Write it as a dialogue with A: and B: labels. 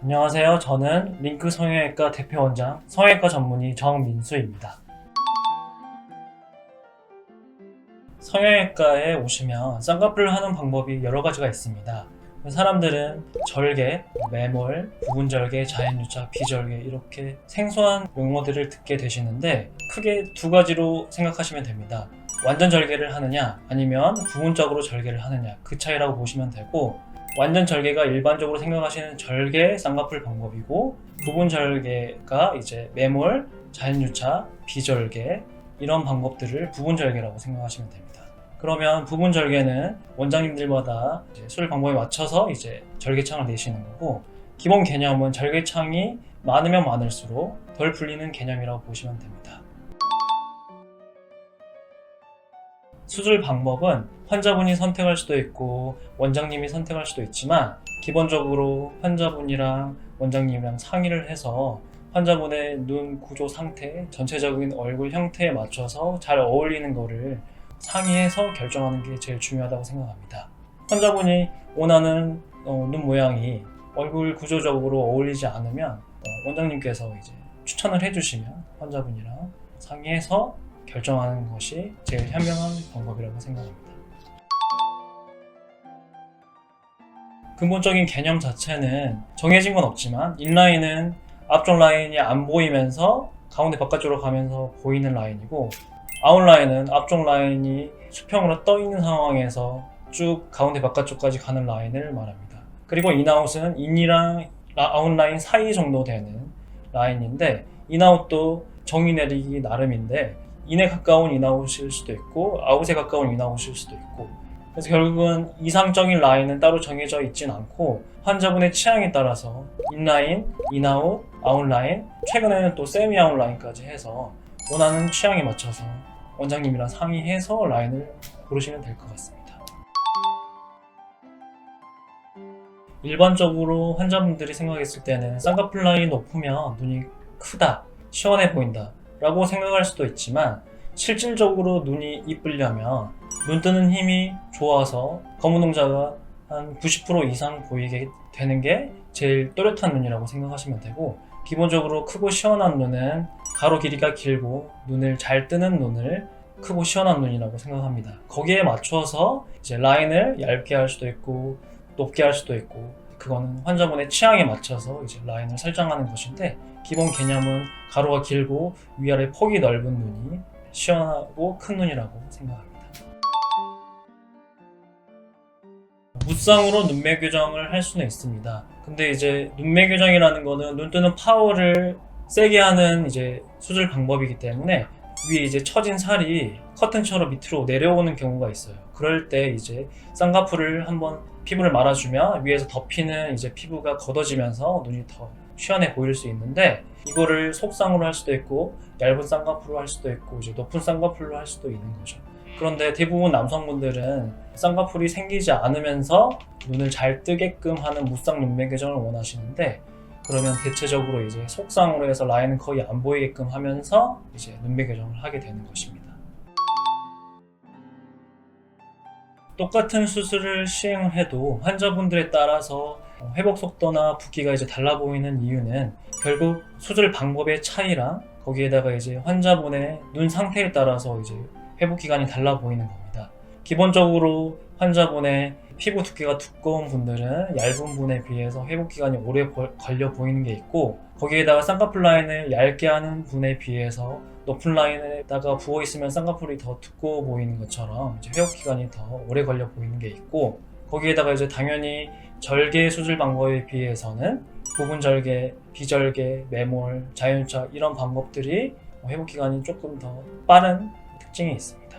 A: 안녕하세요. 저는 링크 성형외과 대표원장, 성형외과 전문의 정민수입니다. 성형외과에 오시면 쌍꺼풀을 하는 방법이 여러 가지가 있습니다. 사람들은 절개, 매몰, 부분절개, 자연유착, 비절개 이렇게 생소한 용어들을 듣게 되시는데 크게 두 가지로 생각하시면 됩니다. 완전 절개를 하느냐 아니면 부분적으로 절개를 하느냐 그 차이라고 보시면 되고, 완전 절개가 일반적으로 생각하시는 절개 쌍꺼풀 방법이고, 부분 절개가 이제 매몰, 자연유착, 비절개 이런 방법들을 부분 절개라고 생각하시면 됩니다. 그러면 부분 절개는 원장님들마다 이제 수술 방법에 맞춰서 이제 절개창을 내시는 거고, 기본 개념은 절개창이 많으면 많을수록 덜 풀리는 개념이라고 보시면 됩니다. 수술 방법은 환자분이 선택할 수도 있고 원장님이 선택할 수도 있지만, 기본적으로 환자분이랑 원장님이랑 상의를 해서 환자분의 눈 구조 상태, 전체적인 얼굴 형태에 맞춰서 잘 어울리는 거를 상의해서 결정하는 게 제일 중요하다고 생각합니다. 환자분이 원하는 눈 모양이 얼굴 구조적으로 어울리지 않으면 원장님께서 이제 추천을 해주시면 환자분이랑 상의해서 결정하는 것이 제일 현명한 방법이라고 생각합니다. 근본적인 개념 자체는 정해진 건 없지만, 인라인은 앞쪽 라인이 안 보이면서 가운데 바깥쪽으로 가면서 보이는 라인이고, 아웃라인은 앞쪽 라인이 수평으로 떠 있는 상황에서 쭉 가운데 바깥쪽까지 가는 라인을 말합니다. 그리고 인아웃은 인이랑 아웃라인 사이 정도 되는 라인인데, 인아웃도 정의 내리기 나름인데 인에 가까운 인아웃일 수도 있고 아웃에 가까운 인아웃일 수도 있고, 그래서 결국은 이상적인 라인은 따로 정해져 있진 않고 환자분의 취향에 따라서 인라인, 인아웃, 아웃라인, 최근에는 또 세미 아웃라인까지 해서 원하는 취향에 맞춰서 원장님이랑 상의해서 라인을 고르시면 될 것 같습니다. 일반적으로 환자분들이 생각했을 때는 쌍꺼풀 라인이 높으면 눈이 크다, 시원해 보인다 라고 생각할 수도 있지만, 실질적으로 눈이 이쁘려면 눈 뜨는 힘이 좋아서 검은 동자가 한 90% 이상 보이게 되는 게 제일 또렷한 눈이라고 생각하시면 되고, 기본적으로 크고 시원한 눈은 가로 길이가 길고 눈을 잘 뜨는 눈을 크고 시원한 눈이라고 생각합니다. 거기에 맞춰서 이제 라인을 얇게 할 수도 있고 높게 할 수도 있고, 그거는 환자분의 취향에 맞춰서 이제 라인을 설정하는 것인데, 기본 개념은 가로가 길고 위아래 폭이 넓은 눈이 시원하고 큰 눈이라고 생각합니다. 무쌍으로 눈매 교정을 할 수는 있습니다. 근데 이제 눈매 교정이라는 거는 눈 뜨는 파워를 세게 하는 이제 수술 방법이기 때문에 위에 이제 처진 살이 커튼처럼 밑으로 내려오는 경우가 있어요. 그럴 때 이제 쌍꺼풀을 한번 피부를 말아주면 위에서 덮이는 이제 피부가 걷어지면서 눈이 더 시원해 보일 수 있는데, 이거를 속쌍으로 할 수도 있고 얇은 쌍꺼풀로 할 수도 있고 이제 높은 쌍꺼풀로 할 수도 있는 거죠. 그런데 대부분 남성분들은 쌍꺼풀이 생기지 않으면서 눈을 잘 뜨게끔 하는 무쌍 눈매 교정을 원하시는데, 그러면 대체적으로 이제 속쌍으로 해서 라인은 거의 안 보이게끔 하면서 이제 눈매 교정을 하게 되는 것입니다. 똑같은 수술을 시행을 해도 환자분들에 따라서 회복 속도나 붓기가 이제 달라 보이는 이유는 결국 수술 방법의 차이랑 거기에다가 이제 환자분의 눈 상태에 따라서 이제 회복 기간이 달라 보이는 겁니다. 기본적으로 환자분의 피부 두께가 두꺼운 분들은 얇은 분에 비해서 회복 기간이 오래 걸려 보이는 게 있고, 거기에다가 쌍꺼풀 라인을 얇게 하는 분에 비해서 높은 라인에다가 부어 있으면 쌍꺼풀이 더 두꺼워 보이는 것처럼 이제 회복 기간이 더 오래 걸려 보이는 게 있고, 거기에다가 이제 당연히 절개 수술 방법에 비해서는 부분 절개, 비절개, 매몰, 자연유착 이런 방법들이 회복 기간이 조금 더 빠른 특징이 있습니다.